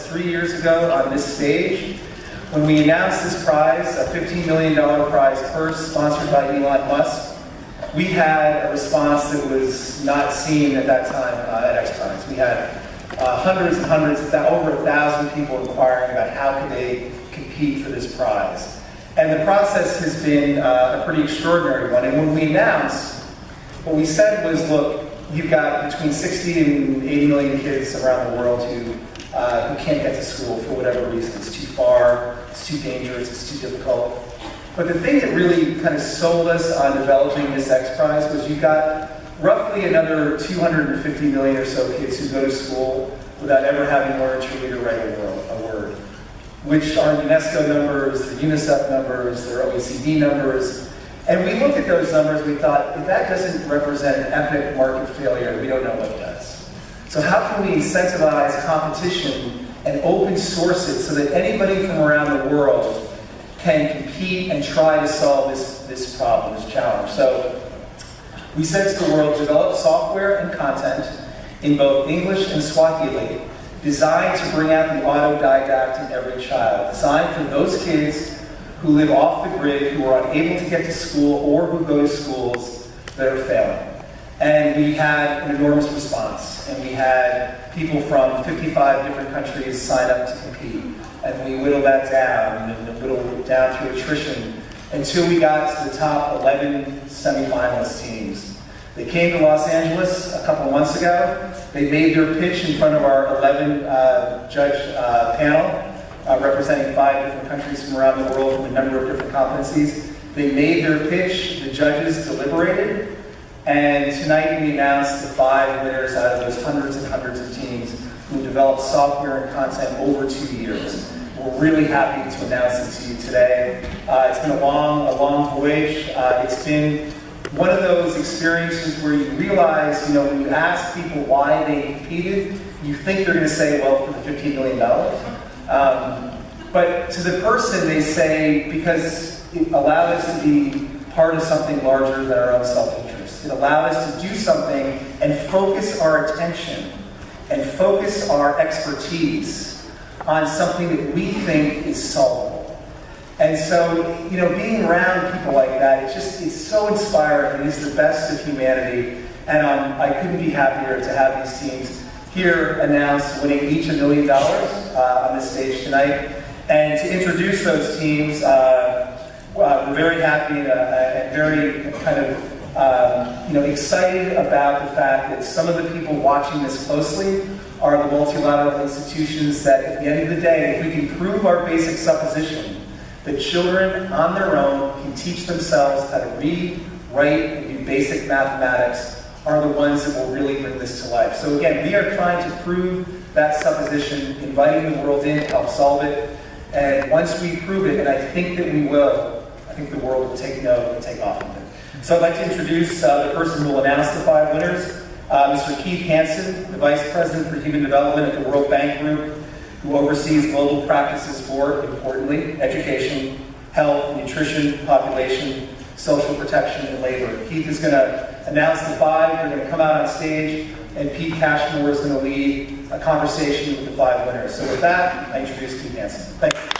3 years ago on this stage when we announced this prize, a $15 million prize purse sponsored by Elon Musk. We had a response that was not seen at that time at XPRIZE. We had hundreds and hundreds, over 1,000 people inquiring about how could they compete for this prize. And the process has been a pretty extraordinary one. And when we announced, what we said was, look, you've got between 60 and 80 million kids around the world who can't get to school for whatever reason. It's too far, it's too dangerous, it's too difficult. But the thing that really kind of sold us on developing this XPRIZE was you've got roughly another 250 million or so kids who go to school without ever having learned to read or write a word, which are UNESCO numbers, their UNICEF numbers, their OECD numbers. And we looked at those numbers, we thought, if that doesn't represent an epic market failure, we don't know what does. So how can we incentivize competition and open source it so that anybody from around the world can compete and try to solve this problem, this challenge? So we said to the world, develop software and content in both English and Swahili designed to bring out the autodidact in every child, designed for those kids who live off the grid, who are unable to get to school, or who go to schools that are failing. And we had an enormous response, and we had people from 55 different countries sign up to compete. And we whittled that down, and whittled it down through attrition, until we got to the top 11 semifinalist teams. They came to Los Angeles a couple of months ago. They made their pitch in front of our 11 judge panel, representing 5 different countries from around the world from a number of different competencies. They made their pitch, the judges deliberated, and tonight we announced the 5 winners out of those hundreds and hundreds of teams who developed software and content over 2 years. We're really happy to announce it to you today. It's been a long voyage. It's been one of those experiences where you realize, when you ask people why they competed, you think they're going to say, well, for the $15 million. But to the person, they say, because it allowed us to be part of something larger than our own self-interest. It allowed us to do something and focus our attention and focus our expertise on something that we think is solvable. And so, being around people like that, it's so inspiring. It is the best of humanity. And I couldn't be happier to have these teams here announce winning each $1 million on this stage tonight. And to introduce those teams, we're very happy and very kind of excited about the fact that some of the people watching this closely are the multilateral institutions that, at the end of the day, if we can prove our basic supposition that children on their own can teach themselves how to read, write, and do basic mathematics, are the ones that will really bring this to life. So again, we are trying to prove that supposition, inviting the world in to help solve it. And once we prove it, and I think that we will, I think the world will take note and take off of it. So I'd like to introduce the person who will announce the 5 winners, Mr. Keith Hansen, the Vice President for Human Development at the World Bank Group, who oversees global practices for, importantly, education, health, nutrition, population, social protection, and labor. Keith is going to announce the 5. They're going to come out on stage, and Pete Cashmore is going to lead a conversation with the 5 winners. So with that, I introduce Keith Hansen. Thank you.